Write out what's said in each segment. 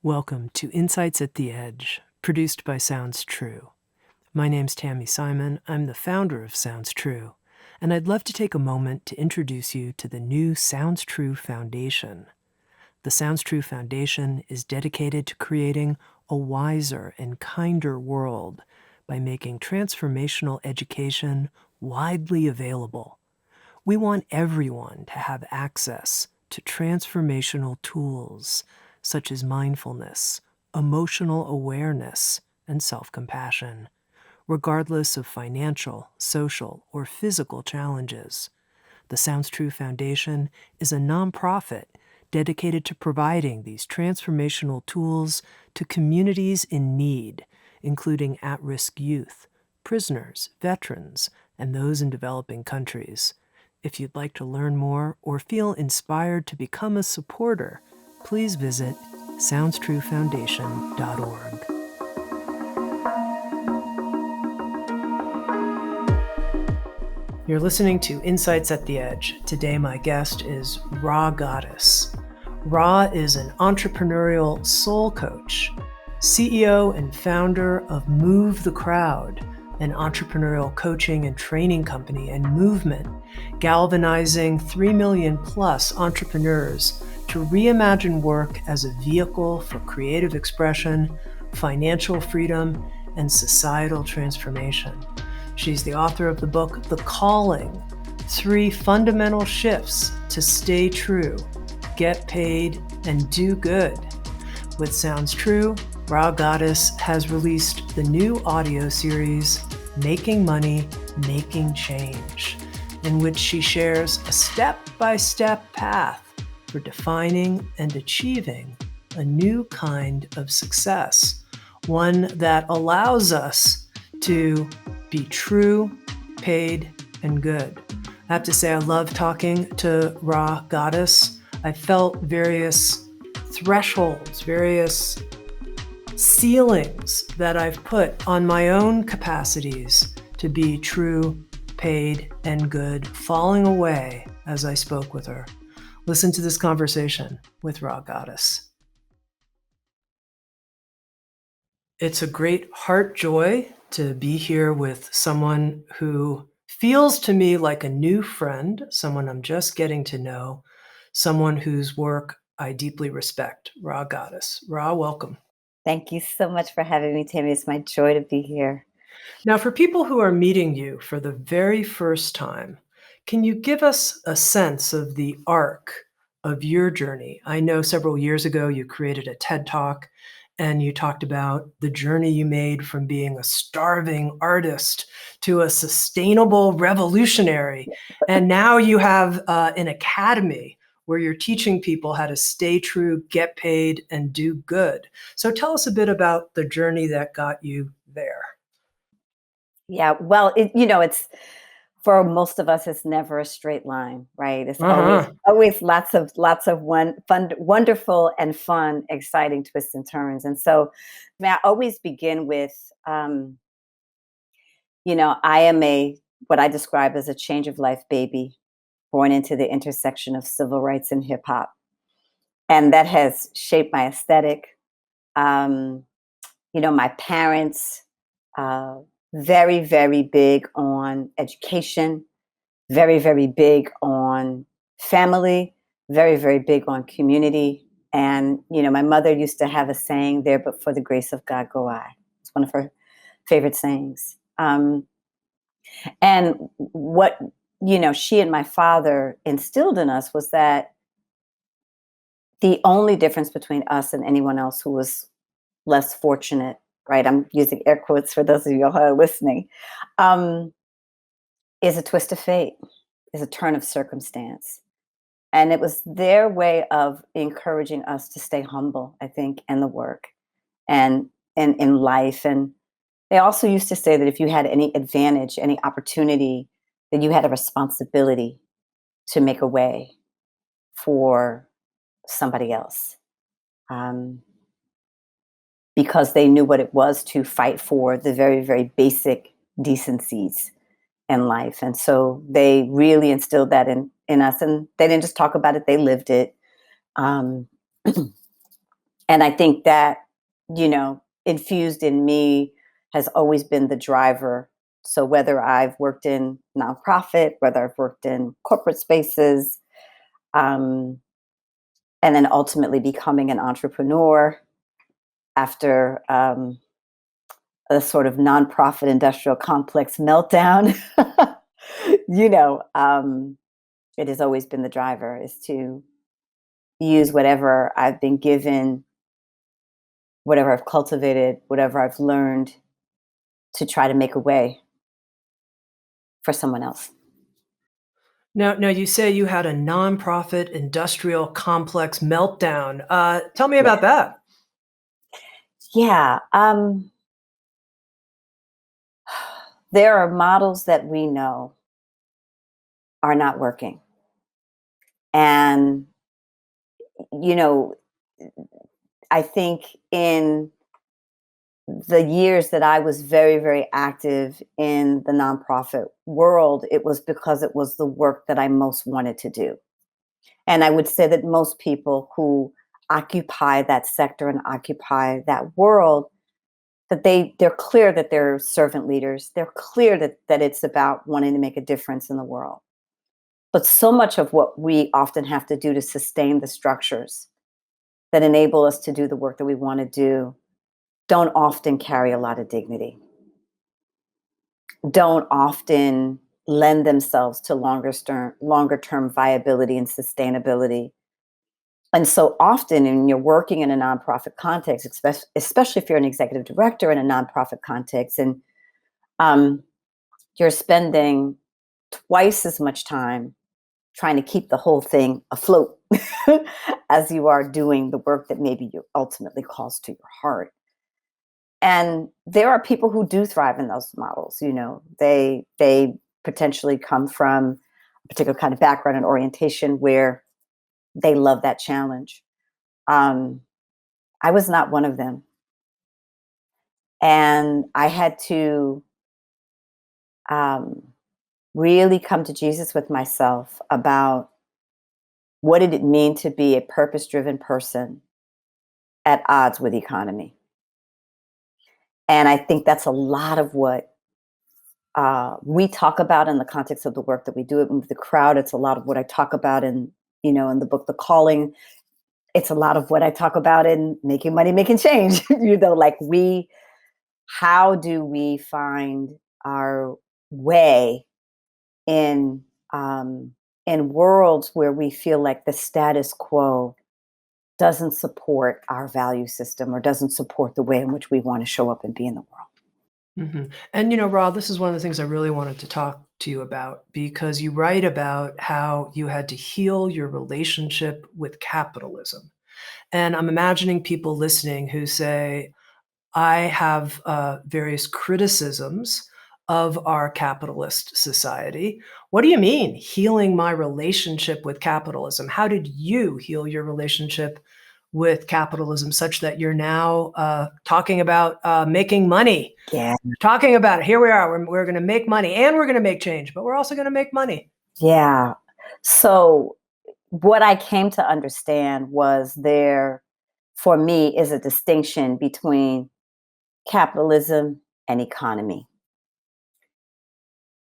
Welcome to Insights at the Edge, produced by Sounds True. My name's Tami Simon. I'm the founder of Sounds True, and I'd love to take a moment to introduce you to the new Sounds True Foundation. The Sounds True Foundation is dedicated to creating a wiser and kinder world by making transformational education widely available. We want everyone to have access to transformational tools such as mindfulness, emotional awareness, and self-compassion, regardless of financial, social, or physical challenges. The Sounds True Foundation is a nonprofit dedicated to providing these transformational tools to communities in need, including at-risk youth, prisoners, veterans, and those in developing countries. If you'd like to learn more or feel inspired to become a supporter, please visit SoundsTrueFoundation.org. You're listening to Insights at the Edge. Today my guest is Rha Goddess. Rha is an entrepreneurial soul coach, CEO and founder of Move the Crowd, an entrepreneurial coaching and training company and movement galvanizing 3 million plus entrepreneurs to reimagine work as a vehicle for creative expression, financial freedom, and societal transformation. She's the author of the book, The Calling, 3 Fundamental Shifts to Stay True, Get Paid, and Do Good. With Sounds True, Rha Goddess has released the new audio series, Making Money, Making Change, in which she shares a step-by-step path for defining and achieving a new kind of success, one that allows us to be true, paid, and good. I have to say, I love talking to Rha Goddess. I felt various thresholds, various ceilings that I've put on my own capacities to be true, paid, and good, falling away as I spoke with her. Listen to this conversation with Rha Goddess. It's a great heart joy to be here with someone who feels to me like a new friend, someone I'm just getting to know, someone whose work I deeply respect, Rha Goddess. Rha, welcome. Thank you so much for having me, Tami. It's my joy to be here. Now, for people who are meeting you for the very first time, can you give us a sense of the arc of your journey? I know several years ago you created a TED Talk and you talked about the journey you made from being a starving artist to a sustainable revolutionary. And now you have an academy where you're teaching people how to stay true, get paid, and do good. So tell us a bit about the journey that got you there. Yeah, well, it's for most of us, it's never a straight line, right? It's always lots of wonderful and fun, exciting twists and turns. And so, I always begin with, I am what I describe as a change of life baby, born into the intersection of civil rights and hip hop, and that has shaped my aesthetic. My parents. Very, very big on education, very, very big on family, very, very big on community. And, my mother used to have a saying there, but for the grace of God go I. It's one of her favorite sayings. And what, she and my father instilled in us was that the only difference between us and anyone else who was less fortunate, right? I'm using air quotes for those of you who are listening, is a twist of fate, is a turn of circumstance. And it was their way of encouraging us to stay humble, I think, in the work and in life. And they also used to say that if you had any advantage, any opportunity, that you had a responsibility to make a way for somebody else. Because they knew what it was to fight for the very, very basic decencies in life. And so they really instilled that in us. And they didn't just talk about it, they lived it. And I think that, infused in me has always been the driver. So whether I've worked in nonprofit, whether I've worked in corporate spaces, um, and then ultimately becoming an entrepreneur after a sort of nonprofit industrial complex meltdown, it has always been the driver is to use whatever I've been given, whatever I've cultivated, whatever I've learned to try to make a way for someone else. Now, you say you had a nonprofit industrial complex meltdown. Tell me Yeah. about that. Yeah. There are models that we know are not working. And, you know, I think in the years that I was very, very active in the nonprofit world, it was because it was the work that I most wanted to do. And I would say that most people who occupy that sector and occupy that world, that they're clear that they're servant leaders. They're clear that it's about wanting to make a difference in the world. But so much of what we often have to do to sustain the structures that enable us to do the work that we want to do don't often carry a lot of dignity, don't often lend themselves to longer term viability and sustainability. And so often, when you're working in a nonprofit context, especially if you're an executive director in a nonprofit context, and um, you're spending twice as much time trying to keep the whole thing afloat as you are doing the work that maybe you ultimately calls to your heart. And there are people who do thrive in those models. They potentially come from a particular kind of background and orientation where they love that challenge. um, I was not one of them, and I had to um, really come to Jesus with myself about what did it mean to be a purpose-driven person at odds with economy. And I think that's a lot of what we talk about in the context of the work that we do with the crowd. It's a lot of what I talk about in the book, The Calling. It's a lot of what I talk about in Making Money, Making Change. Like how do we find our way in um, in worlds where we feel like the status quo doesn't support our value system or doesn't support the way in which we want to show up and be in the world. And Ra, this is one of the things I really wanted to talk to you about because you write about how you had to heal your relationship with capitalism. And I'm imagining people listening who say, I have various criticisms of our capitalist society. What do you mean, healing my relationship with capitalism? How did you heal your relationship with capitalism such that you're now talking about making money? Yeah. Talking about it. Here we are. We're going to make money and we're going to make change, but we're also going to make money. Yeah. So what I came to understand was there, for me, is a distinction between capitalism and economy.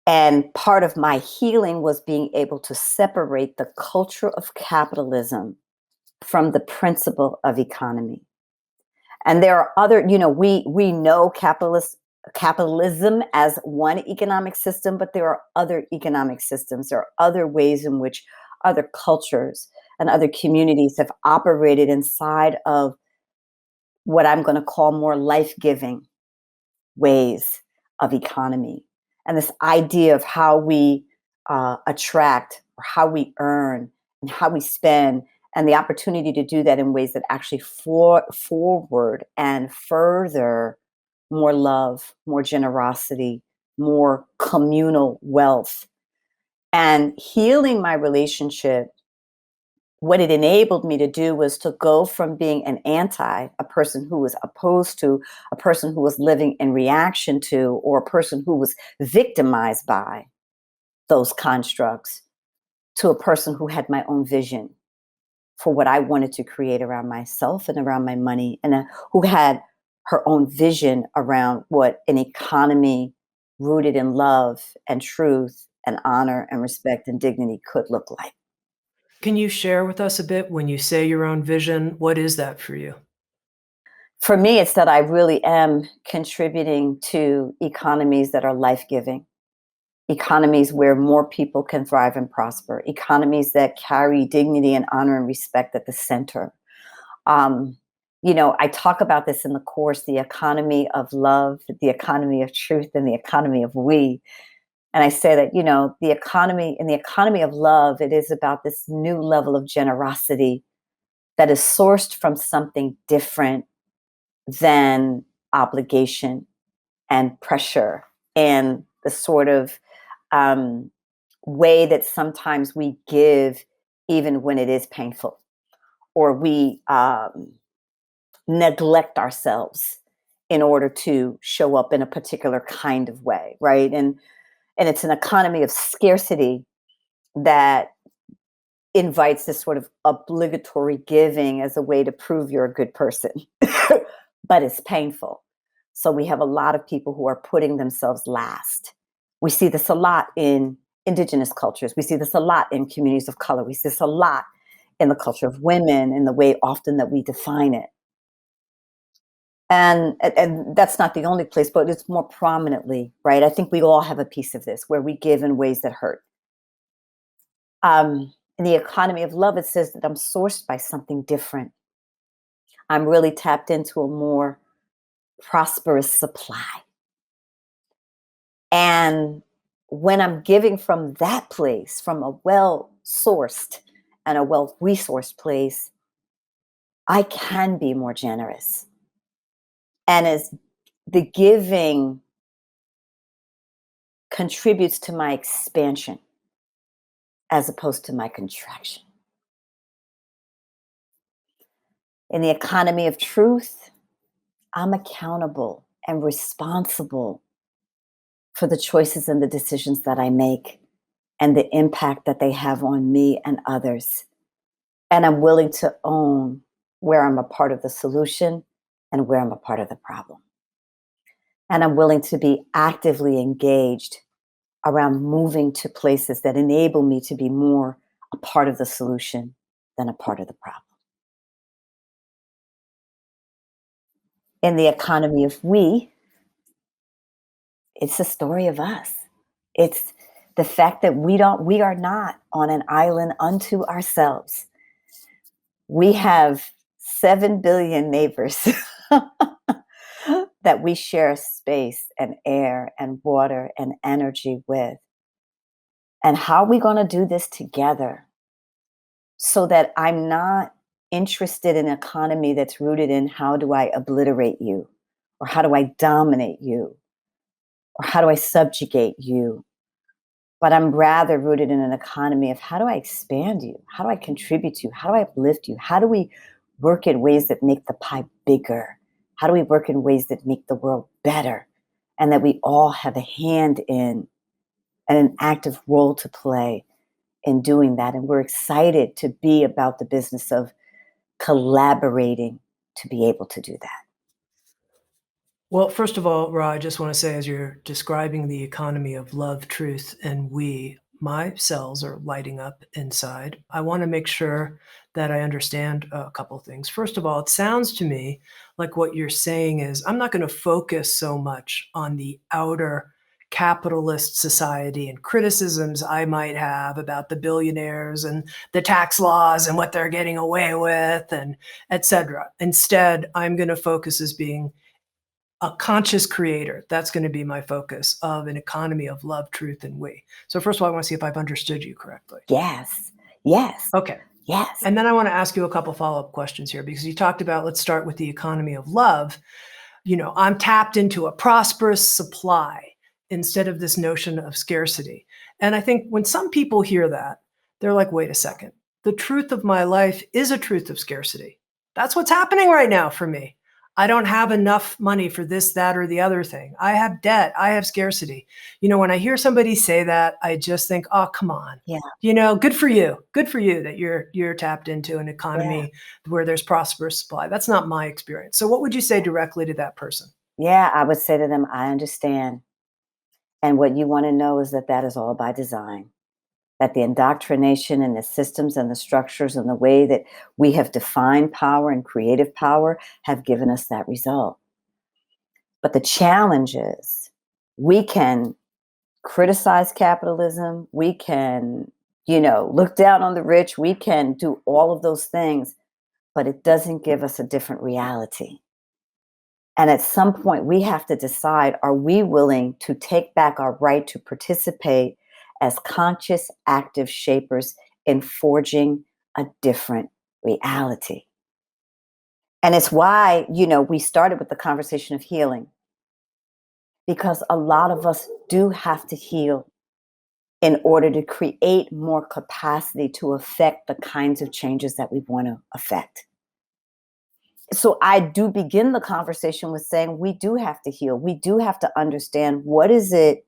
And part of my healing was being able to separate the culture of capitalism from the principle of economy. And there are other, we know capitalism as one economic system, but there are other economic systems. There are other ways in which other cultures and other communities have operated inside of what I'm going to call more life-giving ways of economy. And this idea of how we attract, or how we earn, and how we spend, and the opportunity to do that in ways that actually forward and further more love, more generosity, more communal wealth. And healing my relationship, what it enabled me to do was to go from being a person who was opposed to, a person who was living in reaction to, or a person who was victimized by those constructs, to a person who had my own vision for what I wanted to create around myself and around my money, and who had her own vision around what an economy rooted in love and truth and honor and respect and dignity could look like. Can you share with us a bit when you say your own vision? What is that for you? For me, it's that I really am contributing to economies that are life giving, economies where more people can thrive and prosper, economies that carry dignity and honor and respect at the center. Um, I talk about this in the course, the economy of love, the economy of truth, and the economy of we. And I say that, the economy, in the economy of love, it is about this new level of generosity that is sourced from something different than obligation and pressure and the sort of um, way that sometimes we give even when it is painful, or we neglect ourselves in order to show up in a particular kind of way, right? And it's an economy of scarcity that invites this sort of obligatory giving as a way to prove you're a good person, but it's painful. So we have a lot of people who are putting themselves last. We see this a lot in indigenous cultures. We see this a lot in communities of color. We see this a lot in the culture of women, in the way often that we define it. And that's not the only place, but it's more prominently, right? I think we all have a piece of this where we give in ways that hurt. In the economy of love, it says that I'm sourced by something different. I'm really tapped into a more prosperous supply. And when I'm giving from that place, from a well sourced and a well resourced place, I can be more generous. And as the giving contributes to my expansion as opposed to my contraction. In the economy of truth, I'm accountable and responsible for the choices and the decisions that I make and the impact that they have on me and others. And I'm willing to own where I'm a part of the solution and where I'm a part of the problem. And I'm willing to be actively engaged around moving to places that enable me to be more a part of the solution than a part of the problem. In the economy of we, it's the story of us. It's the fact that we are not on an island unto ourselves. We have 7 billion neighbors that we share space and air and water and energy with. And how are we going to do this together so that I'm not interested in an economy that's rooted in how do I obliterate you, or how do I dominate you, or how do I subjugate you? But I'm rather rooted in an economy of how do I expand you? How do I contribute to you? How do I uplift you? How do we work in ways that make the pie bigger? How do we work in ways that make the world better? And that we all have a hand in and an active role to play in doing that. And we're excited to be about the business of collaborating to be able to do that. Well, first of all, Ra, I just want to say, as you're describing the economy of love, truth, and we, my cells are lighting up inside. I want to make sure that I understand a couple things. First of all, it sounds to me like what you're saying is I'm not going to focus so much on the outer capitalist society and criticisms I might have about the billionaires and the tax laws and what they're getting away with and et cetera. Instead, I'm going to focus as being a conscious creator. That's going to be my focus of an economy of love, truth, and we. So first of all, I want to see if I've understood you correctly. Yes. Yes. Okay. Yes. And then I want to ask you a couple follow-up questions here because you talked about, let's start with the economy of love. I'm tapped into a prosperous supply instead of this notion of scarcity. And I think when some people hear that, they're like, wait a second. The truth of my life is a truth of scarcity. That's what's happening right now for me. I don't have enough money for this, that, or the other thing. I have debt. I have scarcity. When I hear somebody say that, I just think, oh, come on. Yeah. Good for you. Good for you that you're tapped into an economy where there's prosperous supply. That's not my experience. So what would you say directly to that person? Yeah, I would say to them, I understand. And what you want to know is that that is all by design. That the indoctrination and the systems and the structures and the way that we have defined power and creative power have given us that result. But the challenge is we can criticize capitalism, we can, look down on the rich, we can do all of those things, but it doesn't give us a different reality. And at some point, we have to decide, are we willing to take back our right to participate as conscious, active shapers in forging a different reality? And it's why, we started with the conversation of healing, because a lot of us do have to heal in order to create more capacity to affect the kinds of changes that we want to affect. So I do begin the conversation with saying we do have to heal. We do have to understand what is it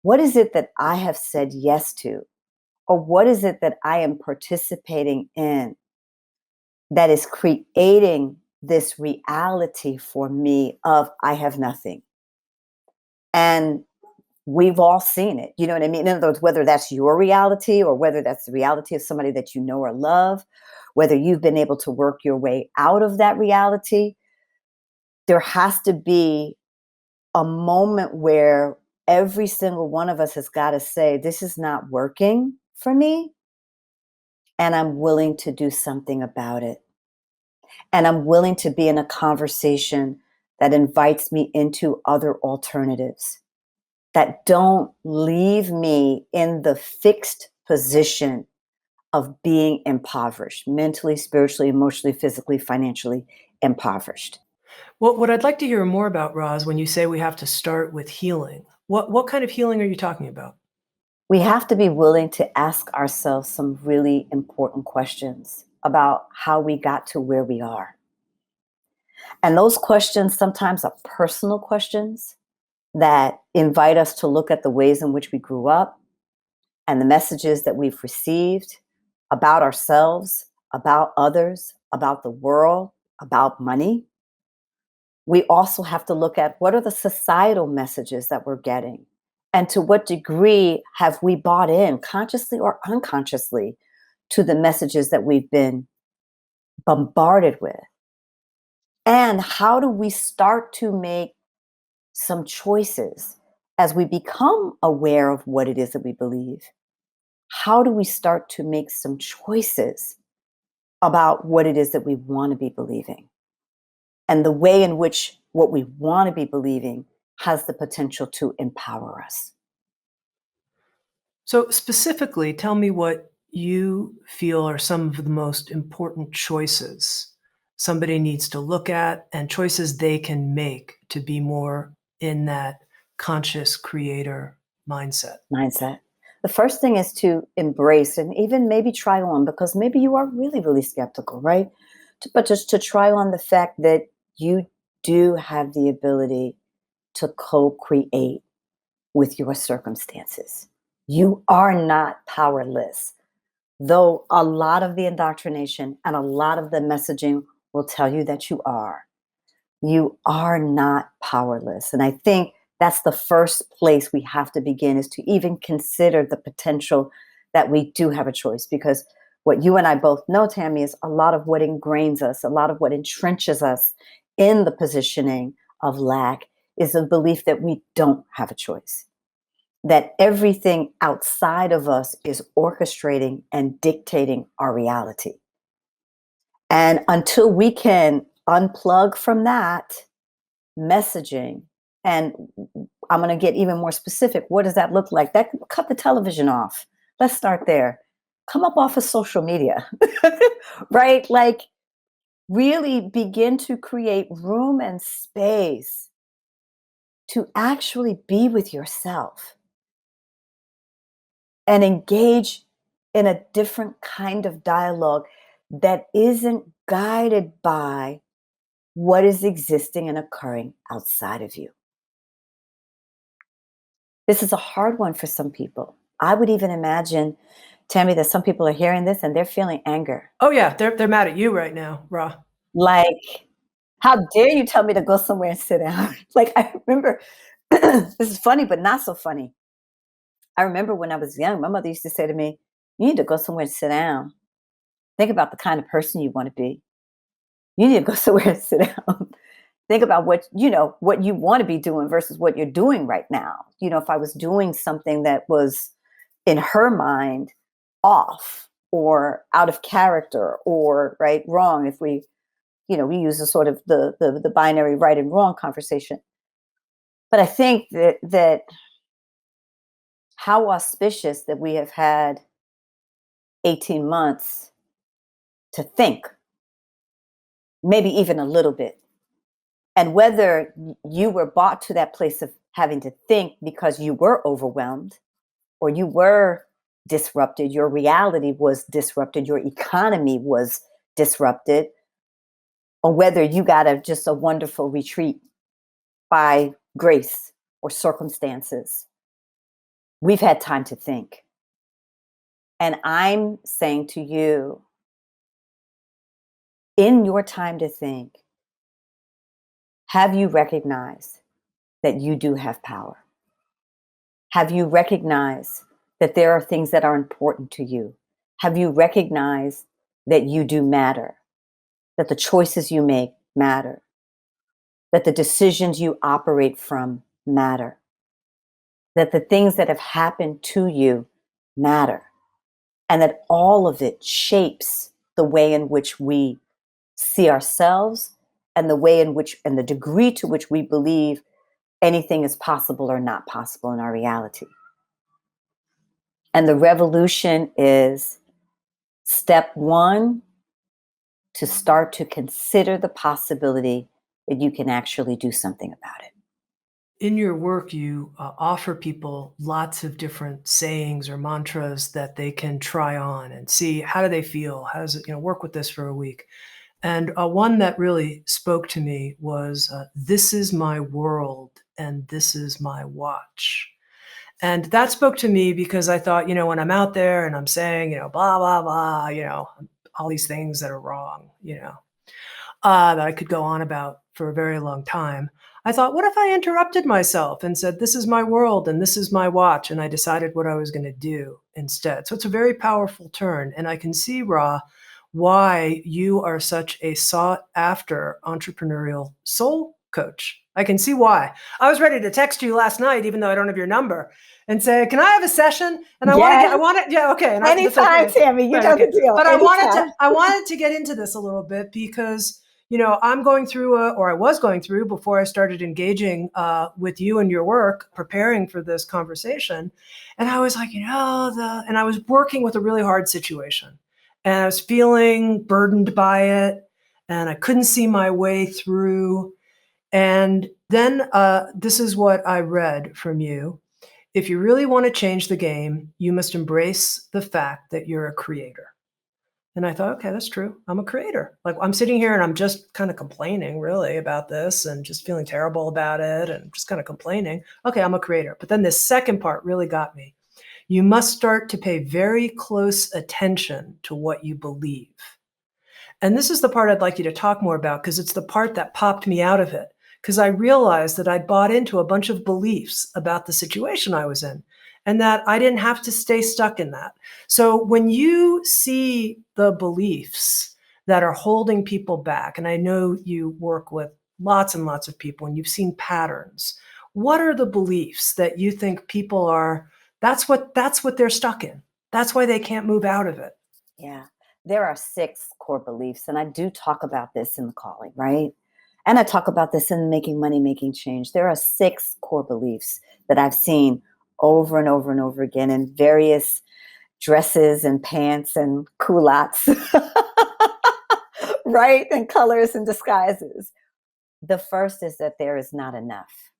that I have said yes to, or what is it that I am participating in that is creating this reality for me of I have nothing. And we've all seen it. You know what I mean? In other words, whether that's your reality or whether that's the reality of somebody that you know or love, whether you've been able to work your way out of that reality, there has to be a moment where every single one of us has got to say, this is not working for me, and I'm willing to do something about it. And I'm willing to be in a conversation that invites me into other alternatives that don't leave me in the fixed position of being impoverished, mentally, spiritually, emotionally, physically, financially impoverished. Well, what I'd like to hear more about, Roz, when you say we have to start with healing, what kind of healing are you talking about? We have to be willing to ask ourselves some really important questions about how we got to where we are. And those questions sometimes are personal questions that invite us to look at the ways in which we grew up and the messages that we've received about ourselves, about others, about the world, about money. We also have to look at what are the societal messages that we're getting, and to what degree have we bought in, consciously or unconsciously, to the messages that we've been bombarded with. And how do we start to make some choices as we become aware of what it is that we believe? How do we start to make some choices about what it is that we want to be believing? And the way in which what we want to be believing has the potential to empower us. So, specifically, tell me what you feel are some of the most important choices somebody needs to look at and choices they can make to be more in that conscious creator mindset. Mindset. The first thing is to embrace and even maybe try on, because maybe you are really, really skeptical, right? But just to try on the fact that you do have the ability to co create with your circumstances. You are not powerless, though a lot of the indoctrination and a lot of the messaging will tell you that you are. You are not powerless. And I think that's the first place we have to begin, is to even consider the potential that we do have a choice. Because what you and I both know, Tami, is a lot of what ingrains us, a lot of what entrenches us in the positioning of lack is a belief that we don't have a choice, that everything outside of us is orchestrating and dictating our reality. And until we can unplug from that messaging, and I'm going to get even more specific, what does that look like? That cut the television off. Let's start there. Come up off of social media, right? Like, really begin to create room and space to actually be with yourself and engage in a different kind of dialogue that isn't guided by what is existing and occurring outside of you. This is a hard one for some people. I would even imagine, Tammy, that some people are hearing this and they're feeling anger. Oh yeah, they're mad at you right now, Ra. Like, how dare you tell me to go somewhere and sit down? Like, I remember, this is funny, but not so funny. I remember when I was young, my mother used to say to me, you need to go somewhere and sit down. Think about the kind of person you want to be. You need to go somewhere and sit down. Think about what you want to be doing versus what you're doing right now. If I was doing something that was in her mind off or out of character or right wrong, if we use a sort of the binary right and wrong conversation. But I think that how auspicious that we have had 18 months to think, maybe even a little bit. And whether you were brought to that place of having to think because you were overwhelmed or you were disrupted, your reality was disrupted, your economy was disrupted, or whether you got just a wonderful retreat by grace or circumstances, we've had time to think. And I'm saying to you, in your time to think, have you recognized that you do have power? Have you recognized that there are things that are important to you? Have you recognized that you do matter? That the choices you make matter? That the decisions you operate from matter? That the things that have happened to you matter? And that all of it shapes the way in which we see ourselves and the way in which, and the degree to which we believe anything is possible or not possible in our reality. And the revolution is step one, to start to consider the possibility that you can actually do something about it. In your work, you offer people lots of different sayings or mantras that they can try on and see how do they feel, how does it work with this for a week. And one that really spoke to me was, this is my world and this is my watch. And that spoke to me because I thought, when I'm out there and I'm saying, blah, blah, blah, all these things that are wrong, that I could go on about for a very long time. I thought, what if I interrupted myself and said, this is my world and this is my watch, and I decided what I was going to do instead. So it's a very powerful turn. And I can see, Ra, why you are such a sought after entrepreneurial soul coach. I can see why. I was ready to text you last night, even though I don't have your number, and say, "Can I have a session?" And Yes. I wanted, yeah, okay. And Anytime, okay. Tammy, you Right, know okay. the deal. But Anytime. I wanted to get into this a little bit because I'm going through or I was going through before I started engaging with you and your work, preparing for this conversation, and I was like, and I was working with a really hard situation. And I was feeling burdened by it, and I couldn't see my way through. And then this is what I read from you. If you really want to change the game, you must embrace the fact that you're a creator. And I thought, okay, that's true. I'm a creator. Like, I'm sitting here and I'm just kind of complaining really about this and just feeling terrible about it and just kind of complaining. Okay, I'm a creator. But then this second part really got me. You must start to pay very close attention to what you believe. And this is the part I'd like you to talk more about because it's the part that popped me out of it. Because I realized that I bought into a bunch of beliefs about the situation I was in and that I didn't have to stay stuck in that. So when you see the beliefs that are holding people back, and I know you work with lots and lots of people and you've seen patterns, what are the beliefs that you think people are, that's what they're stuck in. That's why they can't move out of it. Yeah. There are 6 core beliefs, and I do talk about this in the calling, right? And I talk about this in Making Money, Making Change. There are 6 core beliefs that I've seen over and over and over again in various dresses and pants and culottes, right? And colors and disguises. The first is that there is not enough.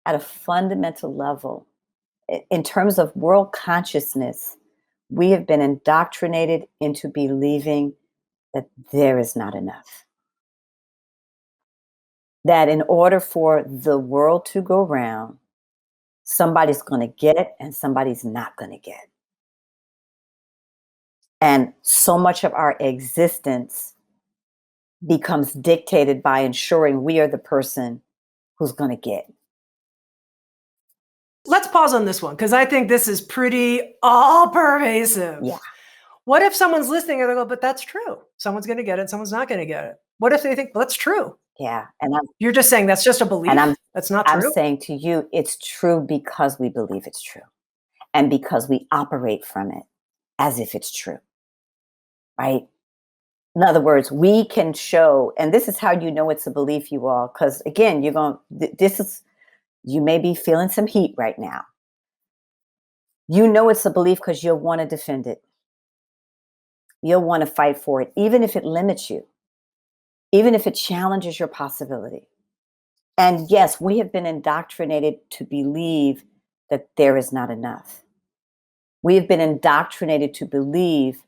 At a fundamental level, in terms of world consciousness, we have been indoctrinated into believing that there is not enough. That in order for the world to go round, somebody's going to get it and somebody's not going to get it. And so much of our existence becomes dictated by ensuring we are the person who's going to get. Let's pause on this one because I think this is pretty all pervasive. Yeah. What if someone's listening and they go, but that's true. Someone's going to get it. Someone's not going to get it. What if they think, well, that's true? Yeah. And You're just saying that's just a belief. That's not I'm true. saying to you, it's true because we believe it's true and because we operate from it as if it's true. Right? In other words, we can show, and this is how you know it's a belief, you all, because again, you may be feeling some heat right now. You know it's a belief because you'll want to defend it. You'll want to fight for it, even if it limits you, even if it challenges your possibility. And yes, we have been indoctrinated to believe that there is not enough. We have been indoctrinated to believe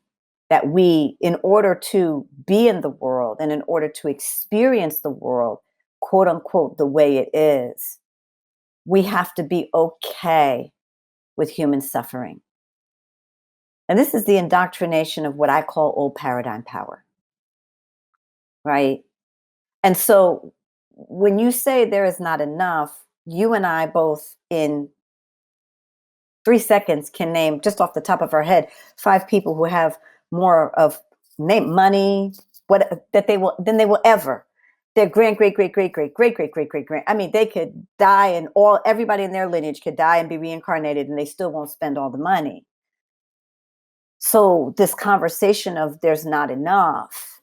that we, in order to be in the world and in order to experience the world, quote unquote, the way it is, we have to be okay with human suffering. And this is the indoctrination of what I call old paradigm power. Right? And so when you say there is not enough, you and I both in 3 seconds can name, just off the top of our head, 5 people who have more of money, that they will ever. Their great great great great great great great great great great. I mean, they could die and everybody in their lineage could die and be reincarnated, and they still won't spend all the money. So this conversation of there's not enough,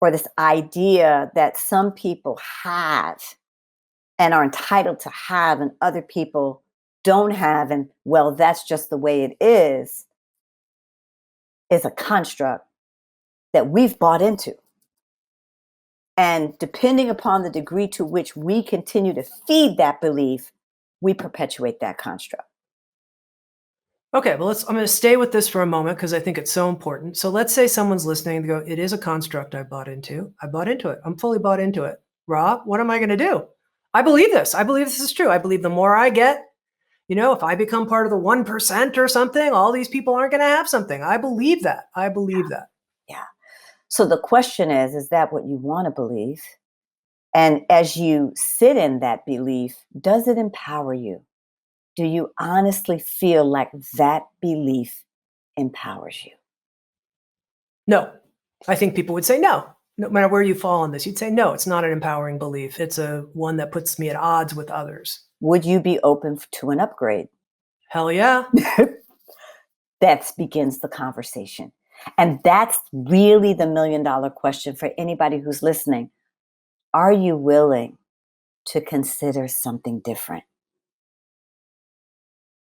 or this idea that some people have and are entitled to have and other people don't have, and well, that's just the way it is a construct that we've bought into. And depending upon the degree to which we continue to feed that belief, we perpetuate that construct. Okay, well, I'm going to stay with this for a moment because I think it's so important. So let's say someone's listening and go, it is a construct I bought into. I bought into it. I'm fully bought into it. Rha, what am I going to do? I believe this. I believe this is true. I believe the more I get, if I become part of the 1% or something, all these people aren't going to have something. I believe that. I believe that. Yeah. So the question is that what you want to believe? And as you sit in that belief, does it empower you? Do you honestly feel like that belief empowers you? No. I think people would say no. No matter where you fall on this, you'd say, no, it's not an empowering belief. It's one that puts me at odds with others. Would you be open to an upgrade? Hell yeah. That begins the conversation. And that's really the $1 million question for anybody who's listening. Are you willing to consider something different?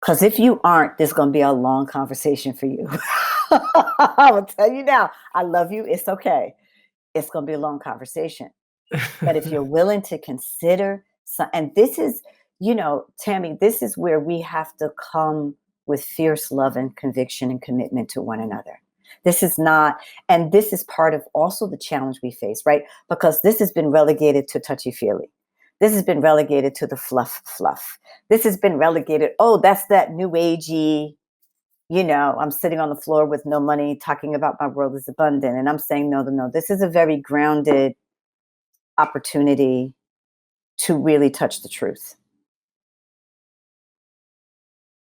Because if you aren't, there's going to be a long conversation for you. I will tell you now, I love you. It's okay. It's going to be a long conversation. But if you're willing to consider, and this is, Tami, this is where we have to come with fierce love and conviction and commitment to one another. This is not, and this is part of also the challenge we face, right? Because this has been relegated to touchy-feely. This has been relegated to the fluff. This has been relegated, oh, that's that new agey, I'm sitting on the floor with no money talking about my world is abundant. And I'm saying, no. This is a very grounded opportunity to really touch the truth.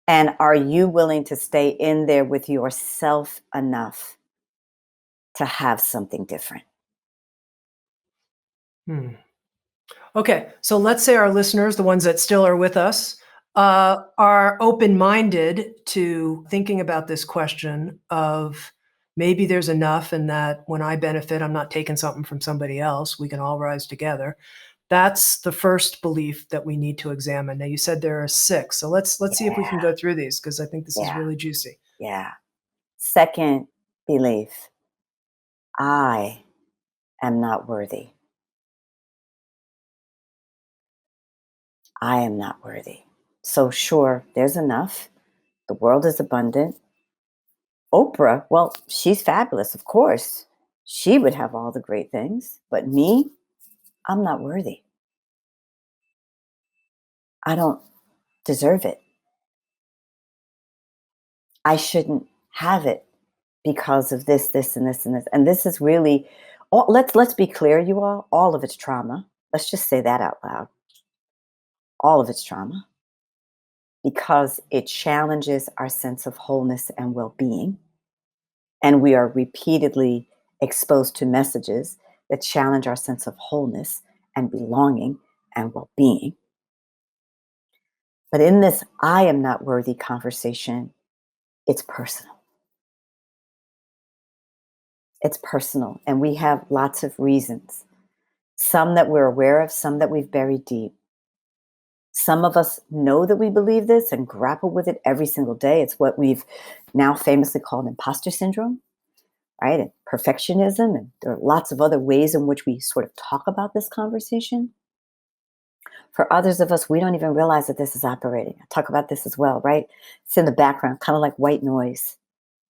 And are you willing to stay in there with yourself enough to have something different? Okay, so let's say our listeners, the ones that still are with us, are open-minded to thinking about this question of maybe there's enough and that when I benefit, I'm not taking something from somebody else. We can all rise together. That's the first belief that we need to examine. Now, you said there are 6, so let's see if we can go through these because I think this is really juicy. Yeah. Second belief, I am not worthy. I am not worthy. So sure, there's enough. The world is abundant. Oprah, well, she's fabulous, of course. She would have all the great things, but me, I'm not worthy. I don't deserve it. I shouldn't have it because of this, this, and this, and this. And this is really, let's be clear, you all of it's trauma. Let's just say that out loud. All of it's trauma because it challenges our sense of wholeness and well-being. And we are repeatedly exposed to messages that challenge our sense of wholeness and belonging and well-being. But in this I am not worthy conversation, it's personal. It's personal. And we have lots of reasons, some that we're aware of, some that we've buried deep. Some of us know that we believe this and grapple with it every single day. It's what we've now famously called imposter syndrome, right? And perfectionism. And there are lots of other ways in which we sort of talk about this conversation. For others of us, we don't even realize that this is operating. I talk about this as well, right? It's in the background, kind of like white noise.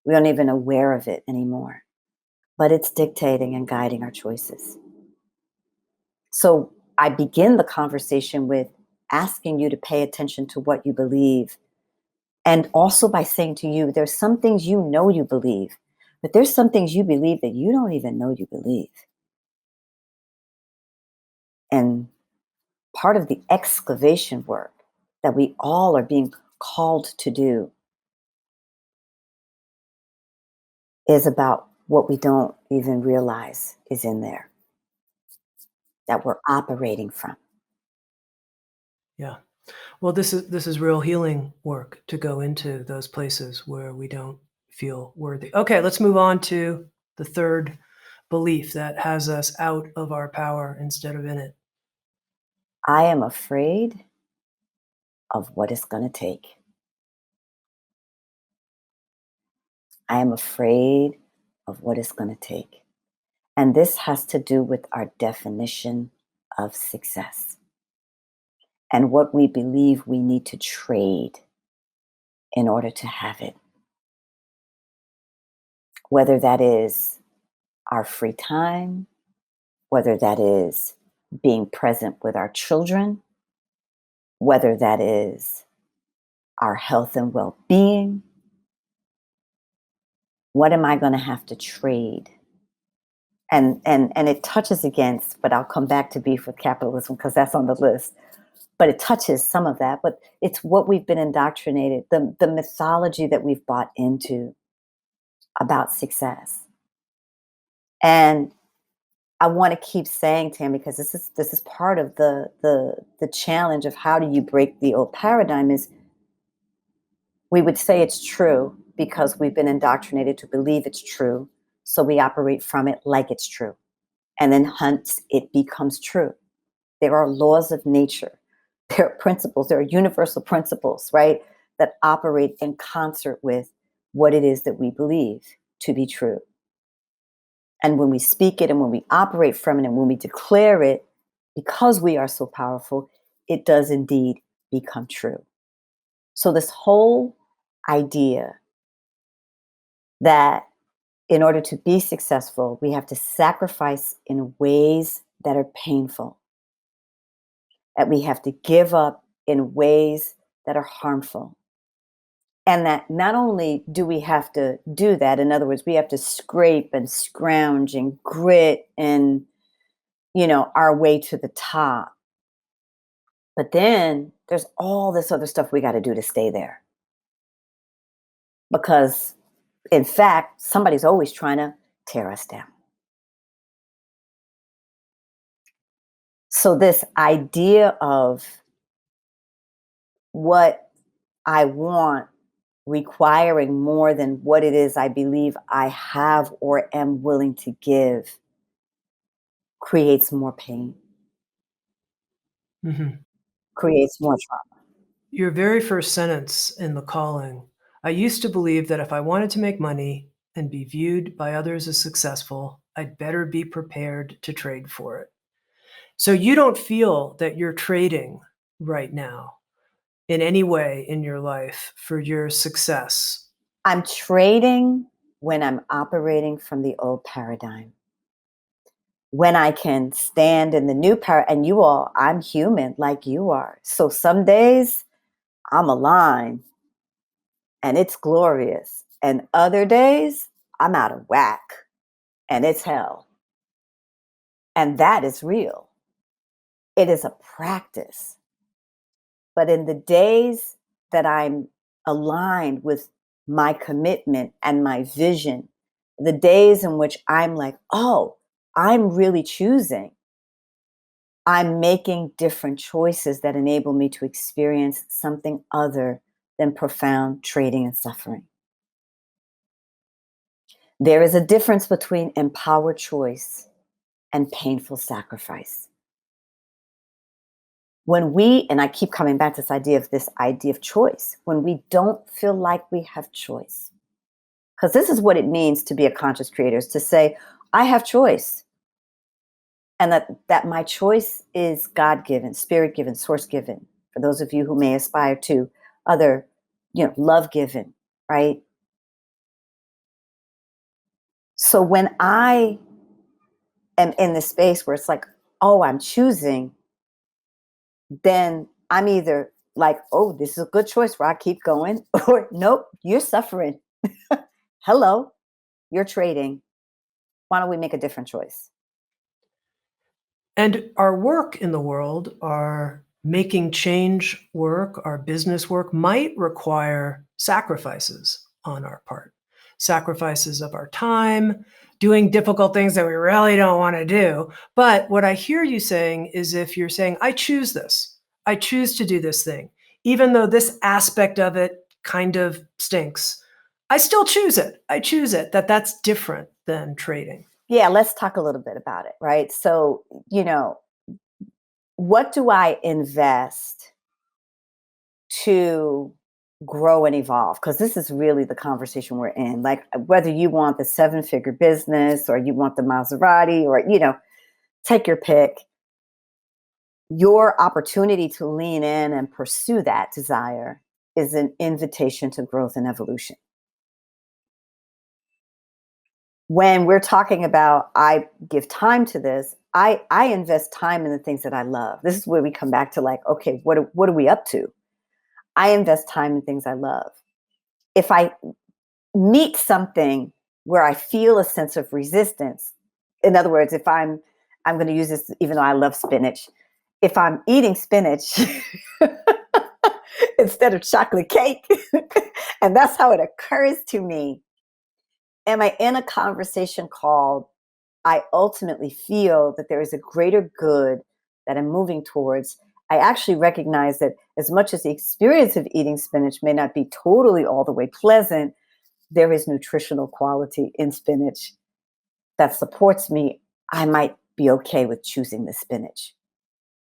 We aren't even aware of it anymore, but it's dictating and guiding our choices. So I begin the conversation with asking you to pay attention to what you believe. And also by saying to you, there's some things you know you believe, but there's some things you believe that you don't even know you believe. And part of the excavation work that we all are being called to do is about what we don't even realize is in there, that we're operating from. Yeah. Well, this is real healing work to go into those places where we don't feel worthy. Okay, let's move on to the third belief that has us out of our power instead of in it. I am afraid of what it's going to take. I am afraid of what it's going to take. And this has to do with our definition of success and what we believe we need to trade in order to have it. Whether that is our free time, whether that is being present with our children, whether that is our health and well-being. What am I going to have to trade? And it touches against, but I'll come back to beef with capitalism because that's on the list. But it touches some of that, but it's what we've been indoctrinated, the mythology that we've bought into about success. And I want to keep saying, Tami, because this is part of the challenge of how do you break the old paradigm is we would say it's true because we've been indoctrinated to believe it's true. So we operate from it like it's true. And then hence it becomes true. There are laws of nature. There are principles. There are universal principles, right? That operate in concert with what it is that we believe to be true. And when we speak it and when we operate from it and when we declare it, because we are so powerful, it does indeed become true. So this whole idea that in order to be successful, we have to sacrifice in ways that are painful, that we have to give up in ways that are harmful. And that not only do we have to do that, in other words, we have to scrape and scrounge and grit and, our way to the top. But then there's all this other stuff we got to do to stay there. Because, in fact, somebody's always trying to tear us down. So, this idea of what I want requiring more than what it is I believe I have or am willing to give creates more pain, Mhm. creates more trauma. Your very first sentence in the calling, I used to believe that if I wanted to make money and be viewed by others as successful, I'd better be prepared to trade for it. So you don't feel that you're trading right now in any way in your life for your success. I'm trading when I'm operating from the old paradigm. when I can stand in the new power, and you all, I'm human like you are. So some days I'm aligned and it's glorious. And other days I'm out of whack and it's hell. And that is real. It is a practice. But in the days that I'm aligned with my commitment and my vision, the days in which I'm like, oh, I'm really choosing, I'm making different choices that enable me to experience something other than profound trading and suffering. There is a difference between empowered choice and painful sacrifice. When we, and I keep coming back to this idea of choice, when we don't feel like we have choice, because this is what it means to be a conscious creator, is to say, I have choice. And that my choice is God-given, spirit-given, source-given. For those of you who may aspire to other, love-given, right? So when I am in the space where it's like, oh, I'm choosing, then I'm either like, oh, this is a good choice where I keep going, or nope, you're suffering. Hello, you're trading. Why don't we make a different choice? And our work in the world, our making change work, our business work might require sacrifices on our part, sacrifices of our time, doing difficult things that we really don't want to do. But what I hear you saying is if you're saying, I choose this, I choose to do this thing, even though this aspect of it kind of stinks, I still choose it. I choose it, that's different than trading. Yeah, let's talk a little bit about it, right? So, what do I invest to grow and evolve? Because this is really the conversation we're in. Like, whether you want the 7-figure business or you want the Maserati, or, take your pick. Your opportunity to lean in and pursue that desire is an invitation to growth and evolution. When we're talking about, I give time to this, I invest time in the things that I love. This is where we come back to, like, okay, what are we up to? I invest time in things I love. If I meet something where I feel a sense of resistance, in other words, if I'm going to use this, even though I love spinach, if I'm eating spinach instead of chocolate cake, and that's how it occurs to me, am I in a conversation called, I ultimately feel that there is a greater good that I'm moving towards? I actually recognize that as much as the experience of eating spinach may not be totally all the way pleasant, there is nutritional quality in spinach that supports me. I might be okay with choosing the spinach,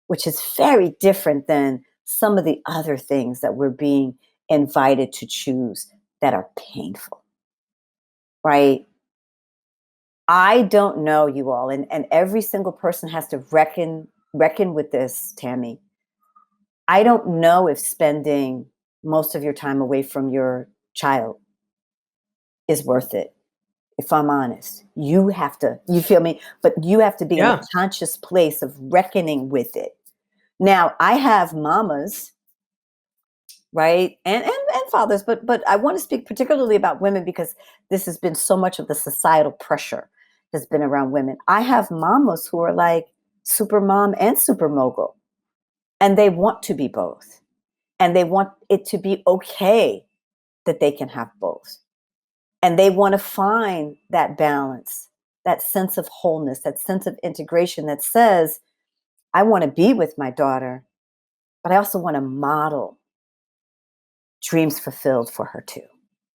which is very different than some of the other things that we're being invited to choose that are painful, right? I don't know, you all, and every single person has to reckon with this, Tami. I don't know if spending most of your time away from your child is worth it. If I'm honest, you feel me? But you have to be in a Yeah. conscious place of reckoning with it. Now, I have mamas, right? And fathers, but I want to speak particularly about women because this has been so much of the societal pressure has been around women. I have mamas who are like super mom and super mogul, and they want to be both. And they want it to be okay that they can have both. And they want to find that balance, that sense of wholeness, that sense of integration that says, I want to be with my daughter, but I also want to model dreams fulfilled for her too,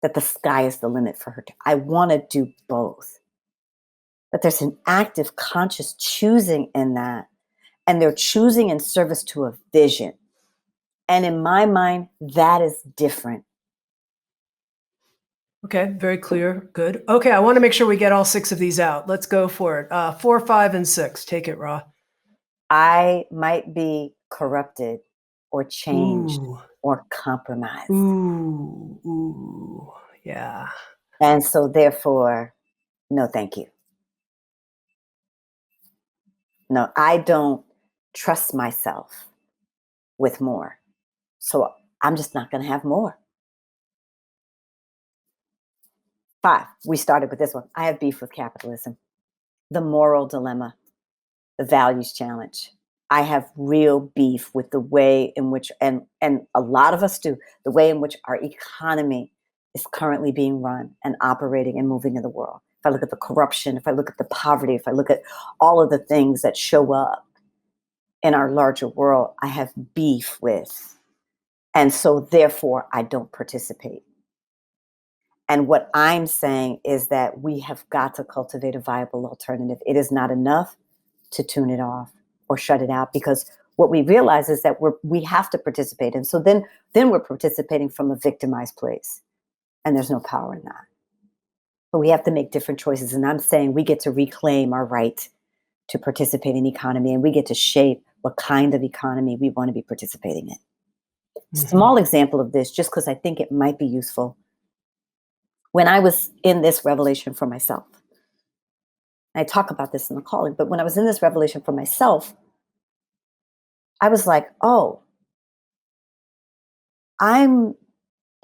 that the sky is the limit for her too. I want to do both. But there's an active, conscious choosing in that. And they're choosing in service to a vision. And in my mind, that is different. Okay, very clear. Good. Okay, I want to make sure we get all 6 of these out. Let's go for it. 4, 5, and 6. Take it, Rha. I might be corrupted or changed Ooh, or compromised. ooh, yeah. And so therefore, no, thank you. No, I don't trust myself with more. So I'm just not going to have more. 5, we started with this one. I have beef with capitalism, the moral dilemma, the values challenge. I have real beef with the way in which, and a lot of us do, the way in which our economy is currently being run and operating and moving in the world. If I look at the corruption, if I look at the poverty, if I look at all of the things that show up in our larger world, I have beef with. And so therefore, I don't participate. And what I'm saying is that we have got to cultivate a viable alternative. It is not enough to tune it off or shut it out, because what we realize is that we have to participate. And so then we're participating from a victimized place. And there's no power in that. But we have to make different choices. And I'm saying we get to reclaim our right to participate in economy, and we get to shape what kind of economy we want to be participating in. Small example of this, just because I think it might be useful. When I was in this revelation for myself, I talk about this in the calling, but when I was in this revelation for myself, I was like, oh, I'm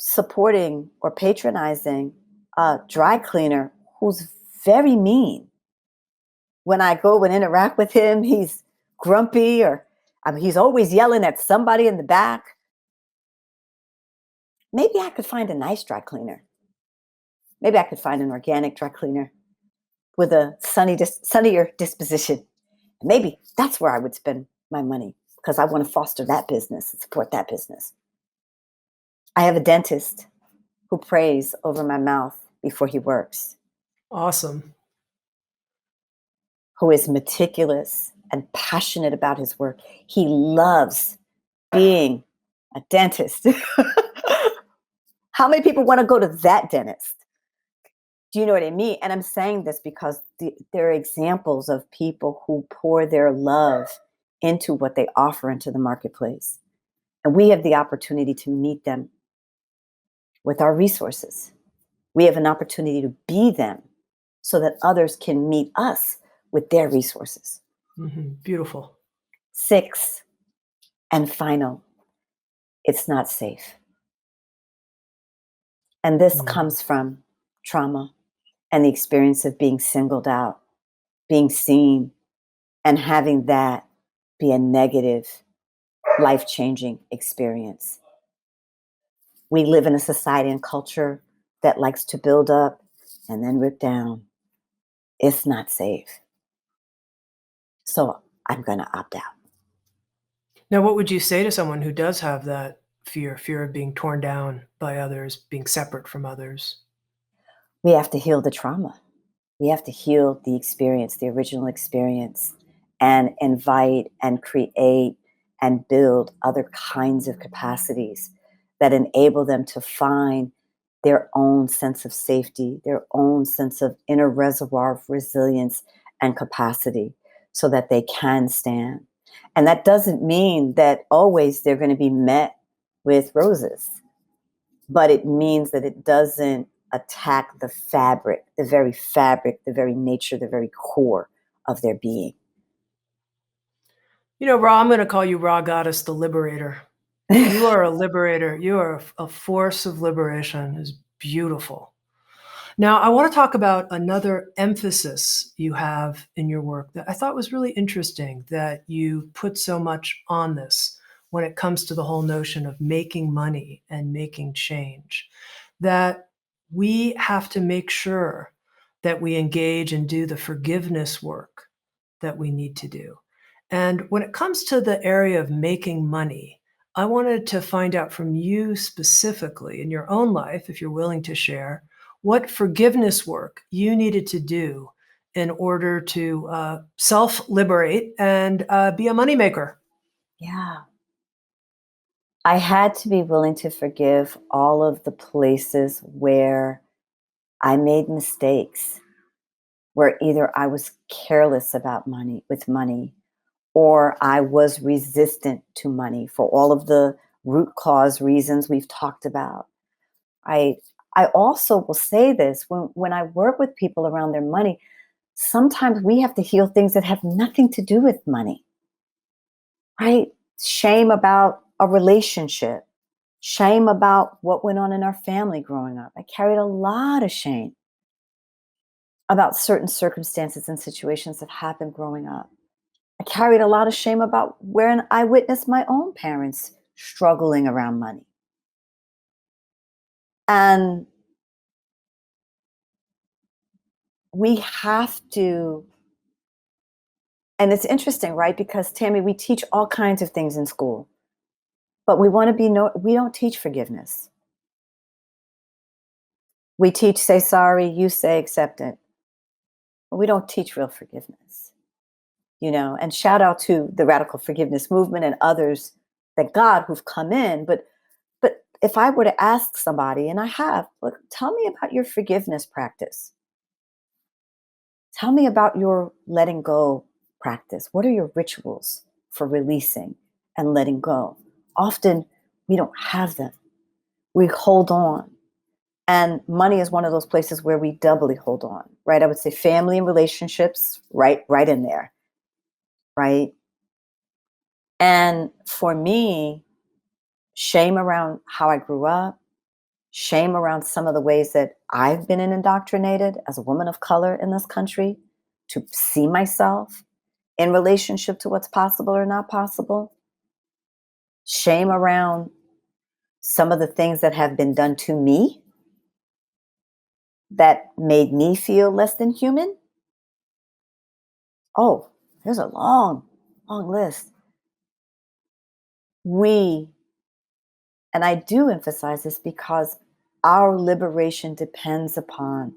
supporting or patronizing a dry cleaner who's very mean. When I go and interact with him, he's grumpy, or he's always yelling at somebody in the back. Maybe I could find a nice dry cleaner. Maybe I could find an organic dry cleaner with a sunnier disposition. Maybe that's where I would spend my money, because I want to foster that business and support that business. I have a dentist who prays over my mouth before he works, Awesome. who is meticulous and passionate about his work. He loves being a dentist. How many people want to go to that dentist? Do you know what I mean? And I'm saying this because there are examples of people who pour their love into what they offer into the marketplace. And we have the opportunity to meet them with our resources. We have an opportunity to be them so that others can meet us with their resources. Beautiful. 6, and final, it's not safe. And this comes from trauma and the experience of being singled out, being seen, and having that be a negative, life-changing experience. We live in a society and culture that likes to build up and then rip down. It's not safe. So I'm going to opt out. Now, what would you say to someone who does have that fear of being torn down by others, being separate from others? We have to heal the trauma. We have to heal the experience, the original experience, and invite and create and build other kinds of capacities that enable them to find their own sense of safety, their own sense of inner reservoir of resilience and capacity, so that they can stand. And that doesn't mean that always they're going to be met with roses, but it means that it doesn't attack the fabric, the very nature, the very core of their being. You know, Ra, I'm going to call you Rha Goddess, the liberator. You are a liberator. You are a force of liberation. It's beautiful. Now, I want to talk about another emphasis you have in your work that I thought was really interesting, that you put so much on this when it comes to the whole notion of making money and making change, that we have to make sure that we engage and do the forgiveness work that we need to do. And when it comes to the area of making money, I wanted to find out from you specifically in your own life, if you're willing to share, what forgiveness work you needed to do in order to self-liberate and be a moneymaker. Yeah. I had to be willing to forgive all of the places where I made mistakes, where either I was careless about money, or I was resistant to money for all of the root cause reasons we've talked about. I also will say this, when I work with people around their money, sometimes we have to heal things that have nothing to do with money, right? Shame about a relationship, shame about what went on in our family growing up. I carried a lot of shame about certain circumstances and situations that happened growing up. I carried a lot of shame about when I witnessed my own parents struggling around money. And we have to, and it's interesting, right? Because Tami, we teach all kinds of things in school, but we want to be no, we don't teach forgiveness. We teach say sorry, you say accept it, but we don't teach real forgiveness. And shout out to the radical forgiveness movement and others that God who've come in, but if I were to ask somebody, and I have, look, tell me about your forgiveness practice. Tell me about your letting go practice. What are your rituals for releasing and letting go? Often we don't have them. We hold on. And money is one of those places where we doubly hold on, right? I would say family and relationships, right in there, right? And for me, shame around how I grew up, shame around some of the ways that I've been indoctrinated as a woman of color in this country to see myself in relationship to what's possible or not possible. Shame around some of the things that have been done to me that made me feel less than human. Oh, there's a long, long list. We, and I do emphasize this because our liberation depends upon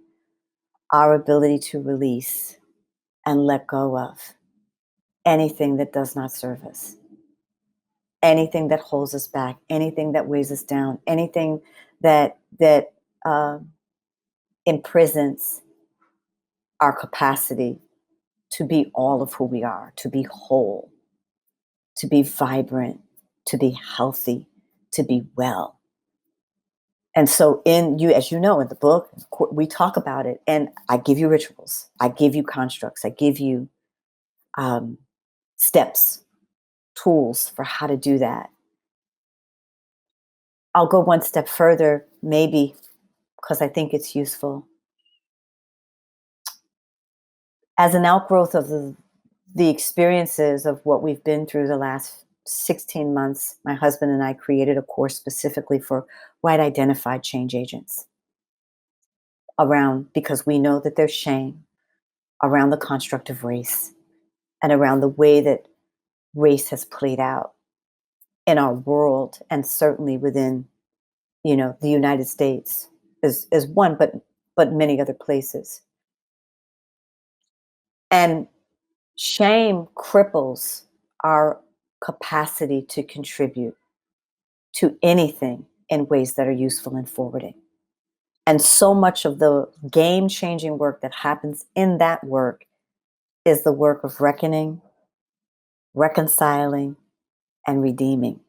our ability to release and let go of anything that does not serve us, anything that holds us back, anything that weighs us down, anything that imprisons our capacity to be all of who we are, to be whole, to be vibrant, to be healthy, to be well. And so as you know, in the book, we talk about it, and I give you rituals, I give you constructs, I give you steps, tools for how to do that. I'll go one step further, maybe because I think it's useful. As an outgrowth of the experiences of what we've been through the last 16 months, my husband and I created a course specifically for white identified change agents because we know that there's shame around the construct of race and around the way that race has played out in our world, and certainly within, the United States is one, but many other places. And shame cripples our capacity to contribute to anything in ways that are useful and forwarding. And so much of the game changing work that happens in that work is the work of reckoning, reconciling, and redeeming.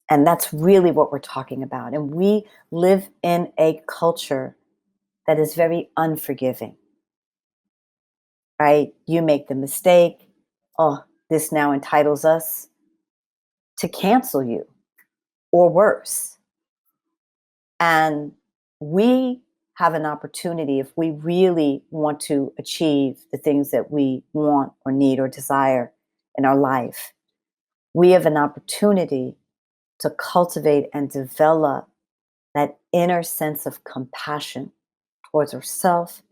And that's really what we're talking about. And we live in a culture that is very unforgiving, right? You make the mistake. Oh, this now entitles us to cancel you, or worse. And we have an opportunity, if we really want to achieve the things that we want or need or desire in our life, we have an opportunity to cultivate and develop that inner sense of compassion towards ourselves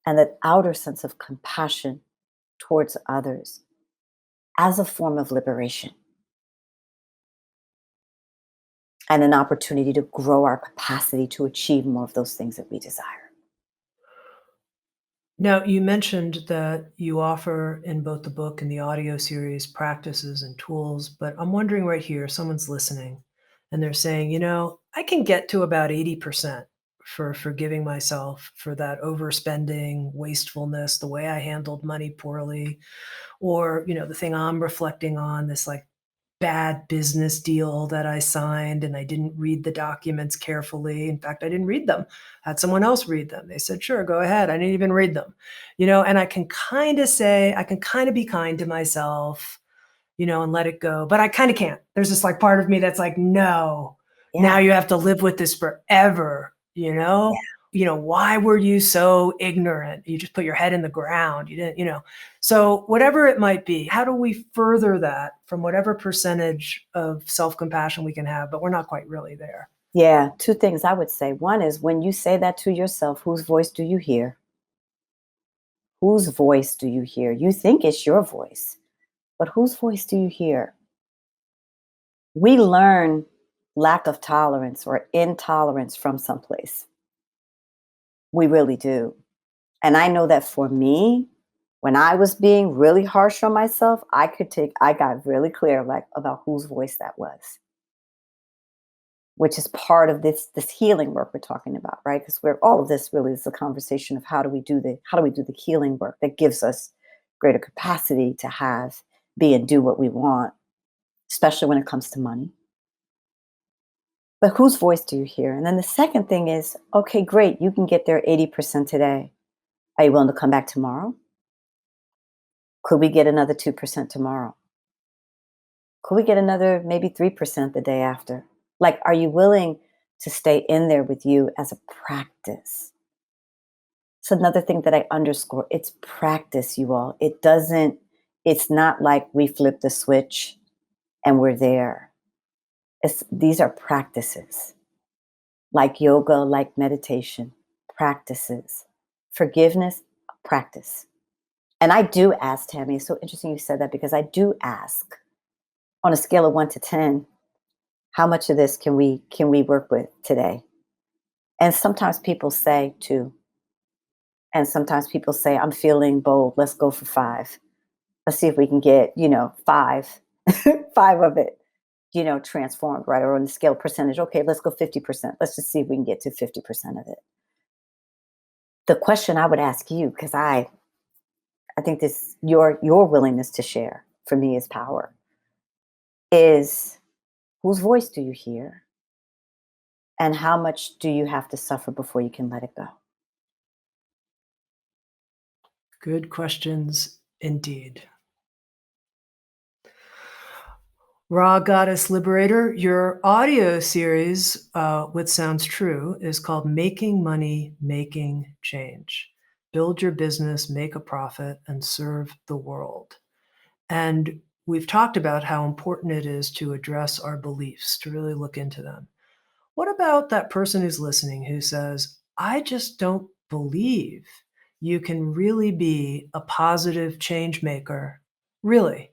and that outer sense of compassion towards others as a form of liberation and an opportunity to grow our capacity to achieve more of those things that we desire. Now, you mentioned that you offer in both the book and the audio series practices and tools, but I'm wondering right here, someone's listening and they're saying, I can get to about 80% for forgiving myself for that overspending, wastefulness, the way I handled money poorly, or, the thing I'm reflecting on, this like bad business deal that I signed and I didn't read the documents carefully. In fact, I didn't read them. I had someone else read them. They said, sure, go ahead. I didn't even read them. And I can kind of say, I can kind of be kind to myself, and let it go. But I kind of can't. There's this like part of me that's like, no, now Yeah. you have to live with this forever, why were you so ignorant? You just put your head in the ground. You didn't. So whatever it might be, how do we further that from whatever percentage of self-compassion we can have, but we're not quite really there. Yeah. Two things I would say. One is when you say that to yourself, whose voice do you hear? Whose voice do you hear? You think it's your voice, but whose voice do you hear? We learn lack of tolerance or intolerance from someplace. We really do. And I know that for me, when I was being really harsh on myself, I got really clear like about whose voice that was, which is part of this healing work we're talking about, right? Because we're all of this really is a conversation of how do we do the healing work that gives us greater capacity to have, be and do what we want, especially when it comes to money. But whose voice do you hear? And then the second thing is, okay, great, you can get there 80% today. Are you willing to come back tomorrow? Could we get another 2% tomorrow? Could we get another maybe 3% the day after? Like, are you willing to stay in there with you as a practice? It's another thing that I underscore. It's practice, you all. It's not like we flip the switch and we're there. These are practices, like yoga, like meditation, practices. Forgiveness, practice. And I do ask, Tami, it's so interesting you said that because I do ask on a scale of 1 to 10, how much of this can we work with today? And sometimes people say 2. And sometimes people say, I'm feeling bold. Let's go for 5. Let's see if we can get, 5, 5 of it, transformed, right? Or on the scale percentage. Okay, let's go 50%. Let's just see if we can get to 50% of it. The question I would ask you, because I think this your willingness to share for me is power, is whose voice do you hear? And how much do you have to suffer before you can let it go? Good questions indeed. Rha Goddess Liberator, your audio series with Sounds True is called Making Money, Making Change. Build your business, make a profit, and serve the world. And we've talked about how important it is to address our beliefs, to really look into them. What about that person who's listening who says, I just don't believe you can really be a positive change maker, really,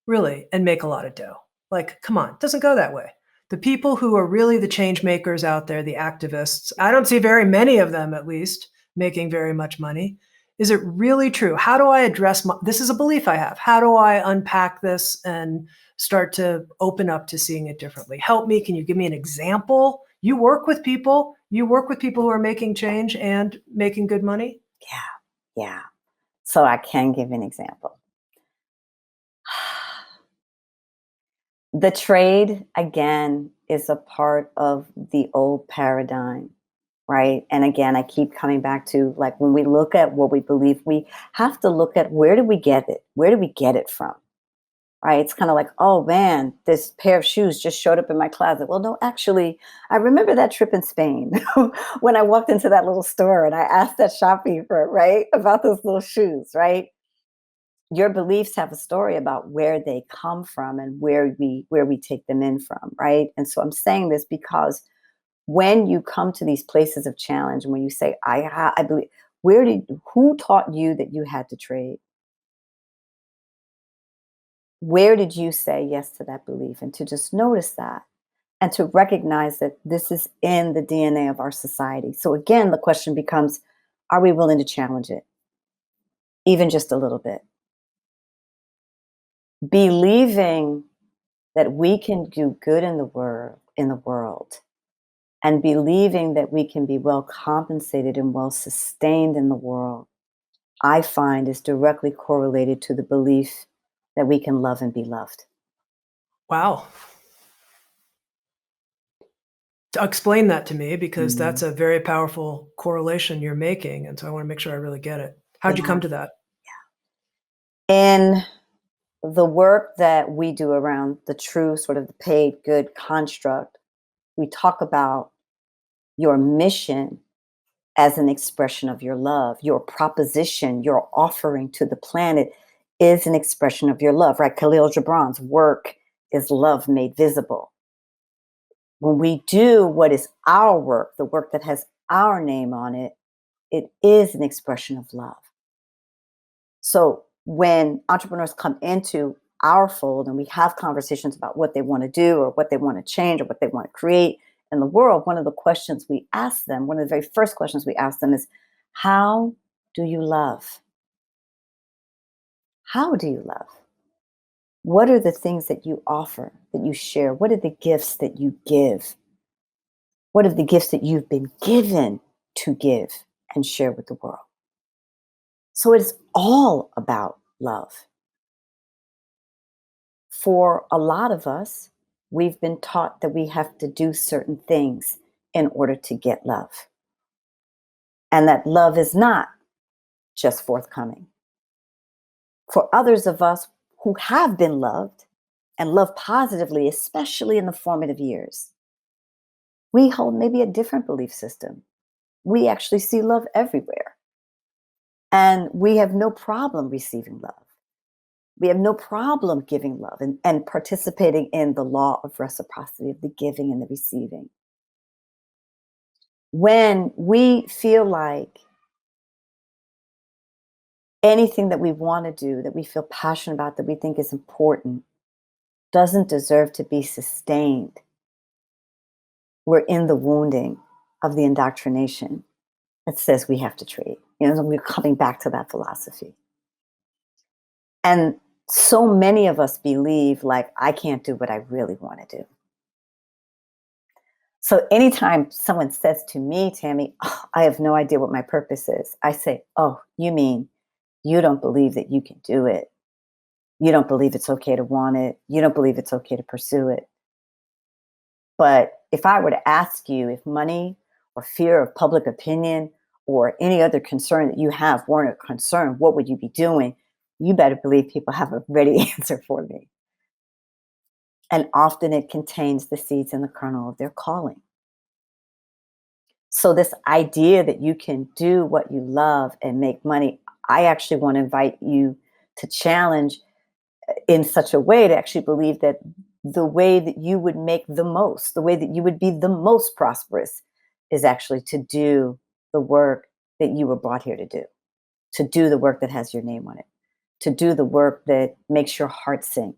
really, and make a lot of dough? Like, come on, it doesn't go that way. The people who are really the change makers out there, the activists, I don't see very many of them, at least, making very much money. Is it really true? How do I address this is a belief I have. How do I unpack this and start to open up to seeing it differently? Help me. Can you give me an example? You work with people who are making change and making good money. Yeah, yeah. So I can give an example. The trade, again, is a part of the old paradigm, right? And again, I keep coming back to like when we look at what we believe, we have to look at where do we get it? Where do we get it from? Right? It's kind of like, oh man, this pair of shoes just showed up in my closet. Well, no, actually, I remember that trip in Spain when I walked into that little store and I asked that shopkeeper, right, about those little shoes, right? Your beliefs have a story about where they come from and where we take them in from, right? And so I'm saying this because when you come to these places of challenge, when you say I believe, who taught you that you had to trade? Where did you say yes to that belief? And to just notice that and to recognize that this is in the DNA of our society. So again, the question becomes, are we willing to challenge it? Even just a little bit. Believing that we can do good in the world and believing that we can be well compensated and well sustained in the world, I find is directly correlated to the belief that we can love and be loved. Wow. Explain that to me because that's Mm, a very powerful correlation you're making, and so I wanna make sure I really get it. How'd you yeah. come to that? In the work that we do around the true sort of the paid good construct, we talk about your mission as an expression of your love. Your proposition, your offering to the planet is an expression of your love, right? Khalil Gibran's work is love made visible. When we do what is our work, the work that has our name on it, it is an expression of love. So when entrepreneurs come into our fold and we have conversations about what they want to do or what they want to change or what they want to create in the world, one of the questions we ask them, one of the very first questions we ask them is, how do you love? How do you love? What are the things that you offer, that you share? What are the gifts that you give? What are the gifts that you've been given to give and share with the world? So it's all about love. For a lot of us, we've been taught that we have to do certain things in order to get love, and that love is not just forthcoming. For others of us who have been loved and loved positively, especially in the formative years, we hold maybe a different belief system. We actually see love everywhere, and we have no problem receiving love. We have no problem giving love and participating in the law of reciprocity of the giving and the receiving. When we feel like anything that we want to do, that we feel passionate about, that we think is important, doesn't deserve to be sustained, we're in the wounding of the indoctrination that says we have to trade. We're coming back to that philosophy. And so many of us believe, like, I can't do what I really want to do. So anytime someone says to me, Tami, oh, I have no idea what my purpose is, I say, oh, you mean you don't believe that you can do it. You don't believe it's okay to want it. You don't believe it's okay to pursue it. But if I were to ask you if money or fear of public opinion or any other concern that you have weren't a concern, what would you be doing? You better believe people have a ready answer for me. And often it contains the seeds and the kernel of their calling. So, this idea that you can do what you love and make money, I actually want to invite you to challenge in such a way to actually believe that the way that you would make the most, the way that you would be the most prosperous is actually to do the work that you were brought here to do the work that has your name on it, to do the work that makes your heart sing,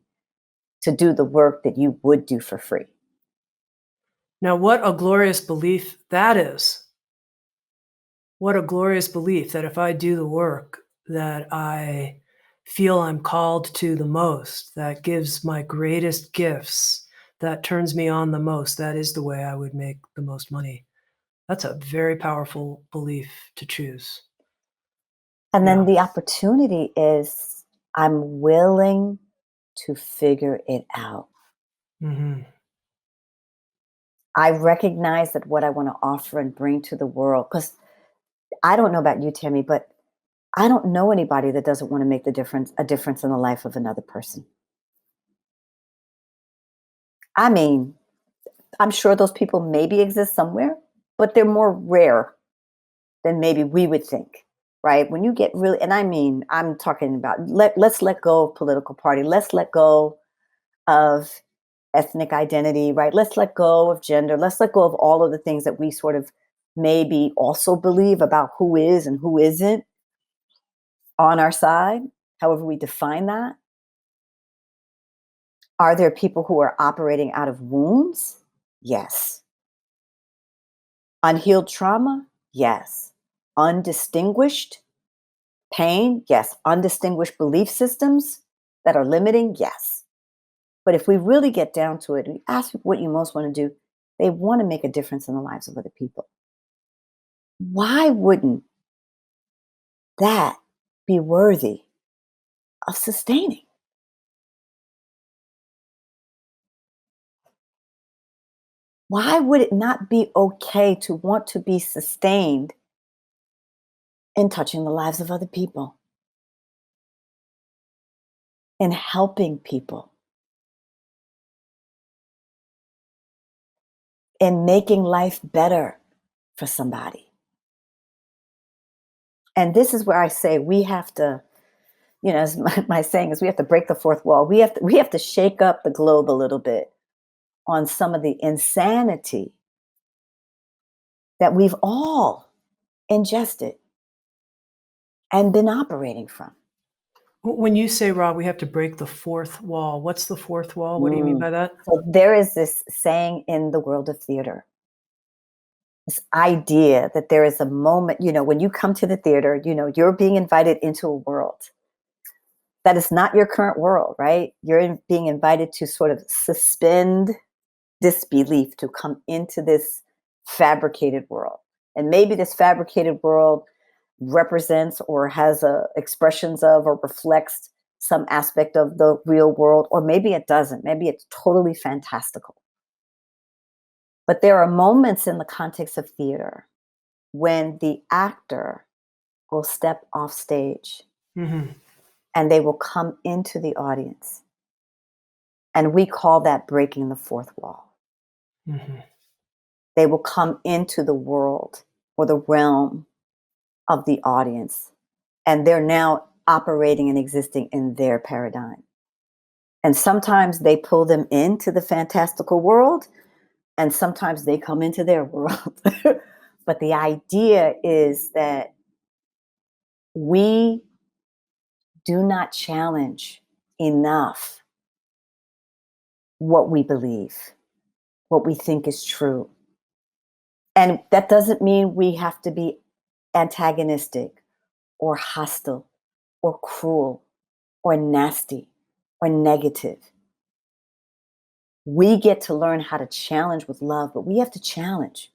to do the work that you would do for free. Now, what a glorious belief that is. What a glorious belief that if I do the work that I feel I'm called to the most, that gives my greatest gifts, that turns me on the most, that is the way I would make the most money. That's a very powerful belief to choose. And then Yeah. the opportunity is I'm willing to figure it out. Mhm. I recognize that what I want to offer and bring to the world, because I don't know about you, Tammy, but I don't know anybody that doesn't want to make a difference in the life of another person. I mean, I'm sure those people maybe exist somewhere, but they're more rare than maybe we would think, right? When you get really, and I mean, I'm talking about let's let go of political party. Let's let go of ethnic identity, right? Let's let go of gender. Let's let go of all of the things that we sort of maybe also believe about who is and who isn't on our side, however we define that. Are there people who are operating out of wounds? Yes. Unhealed trauma? Yes. Undistinguished pain? Yes. Undistinguished belief systems that are limiting? Yes. But if we really get down to it, we ask people what you most want to do, they want to make a difference in the lives of other people. Why wouldn't that be worthy of sustaining? Why would it not be okay to want to be sustained in touching the lives of other people, in helping people, in making life better for somebody? And this is where I say we have to, as my saying is, we have to break the fourth wall. We have to shake up the globe a little bit on some of the insanity that we've all ingested and been operating from. When you say, Rob, we have to break the fourth wall, what's the fourth wall? What do you mean Mm. by that? So there is this saying in the world of theater, this idea that there is a moment, when you come to the theater, you're being invited into a world that is not your current world, right? Being invited to sort of suspend disbelief, to come into this fabricated world. And maybe this fabricated world represents or has expressions of or reflects some aspect of the real world, or maybe it doesn't. Maybe it's totally fantastical. But there are moments in the context of theater when the actor will step off stage Hmm. and they will come into the audience. And we call that breaking the fourth wall. Hmm. They will come into the world or the realm of the audience, and they're now operating and existing in their paradigm. And sometimes they pull them into the fantastical world, and sometimes they come into their world. But the idea is that we do not challenge enough what we believe, what we think is true. And that doesn't mean we have to be antagonistic or hostile or cruel or nasty or negative. We get to learn how to challenge with love, but we have to challenge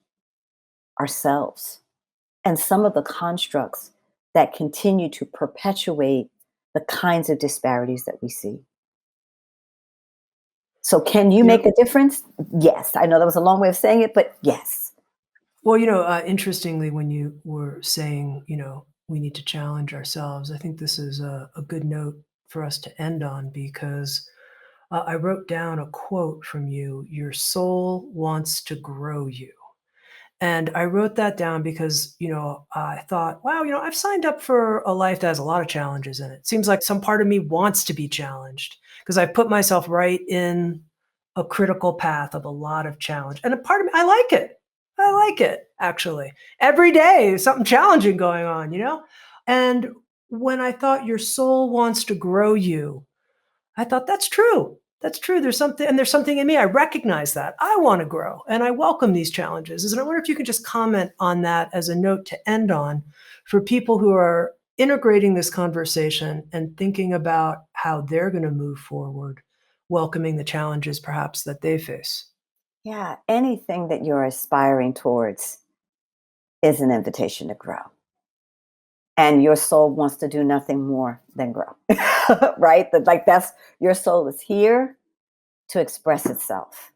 ourselves and some of the constructs that continue to perpetuate the kinds of disparities that we see. So, can you You know, make a difference? Yes. I know that was a long way of saying it, but yes. well, interestingly, when you were saying, we need to challenge ourselves, I think this is a good note for us to end on because I wrote down a quote from you: "Your soul wants to grow you." And I wrote that down because, I thought, wow, I've signed up for a life that has a lot of challenges in it. Seems like some part of me wants to be challenged because I put myself right in a critical path of a lot of challenge. And a part of me, I like it. I like it, actually. Every day, there's something challenging going on. And when I thought your soul wants to grow you, I thought that's true. That's true. There's something in me. I recognize that. I want to grow and I welcome these challenges. And I wonder if you could just comment on that as a note to end on for people who are integrating this conversation and thinking about how they're going to move forward, welcoming the challenges perhaps that they face. Yeah. Anything that you're aspiring towards is an invitation to grow. And your soul wants to do nothing more than grow, right? Like that's your soul is here to express itself.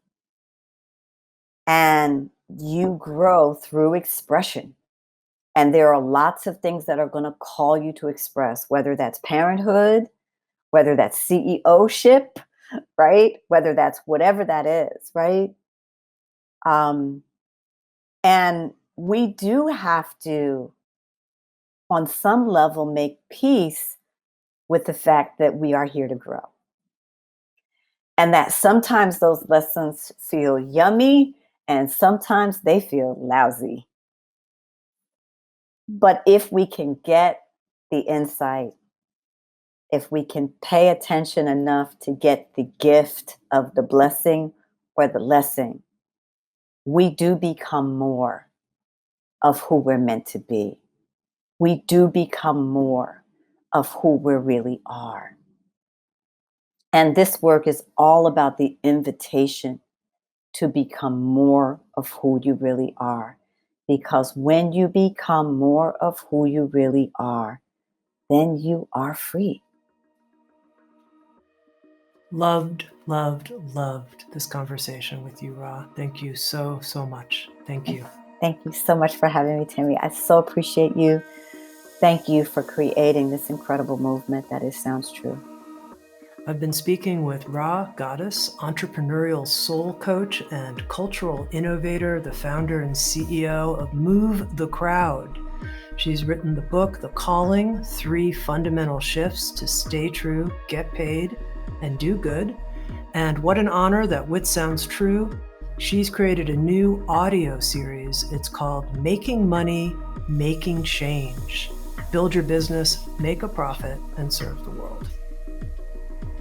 And you grow through expression. And there are lots of things that are going to call you to express, whether that's parenthood, whether that's CEO-ship, right? Whether that's whatever that is, right? Um, and we do have to, on some level, make peace with the fact that we are here to grow. And that sometimes those lessons feel yummy and sometimes they feel lousy. But if we can get the insight, if we can pay attention enough to get the gift of the blessing or the lesson, we do become more of who we're meant to be. We do become more of who we really are. And this work is all about the invitation to become more of who you really are. Because when you become more of who you really are, then you are free. Loved, loved, loved this conversation with you, Rha. Thank you so, so much. Thank you. Thank you so much for having me, Tami. I so appreciate you. Thank you for creating this incredible movement that is Sounds True. I've been speaking with Rha Goddess, entrepreneurial soul coach and cultural innovator, the founder and CEO of Move the Crowd. She's written the book, The Calling, 3 Fundamental Shifts to Stay True, Get Paid, and Do Good. And what an honor that with Sounds True, she's created a new audio series. It's called Making Money, Making Change. Build your business, make a profit, and serve the world.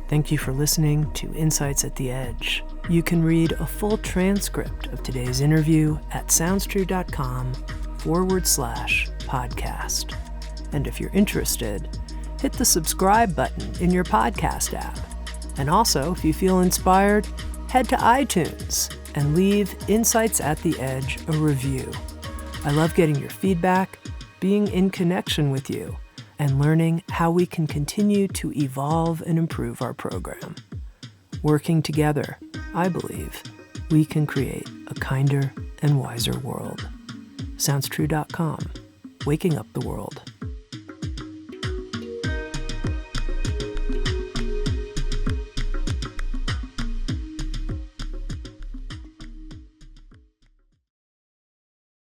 Thank you for listening to Insights at the Edge. You can read a full transcript of today's interview at soundstrue.com/podcast. And if you're interested, hit the subscribe button in your podcast app. And also, if you feel inspired, head to iTunes and leave Insights at the Edge a review. I love getting your feedback, being in connection with you, and learning how we can continue to evolve and improve our program. Working together, I believe, we can create a kinder and wiser world. SoundsTrue.com, waking up the world.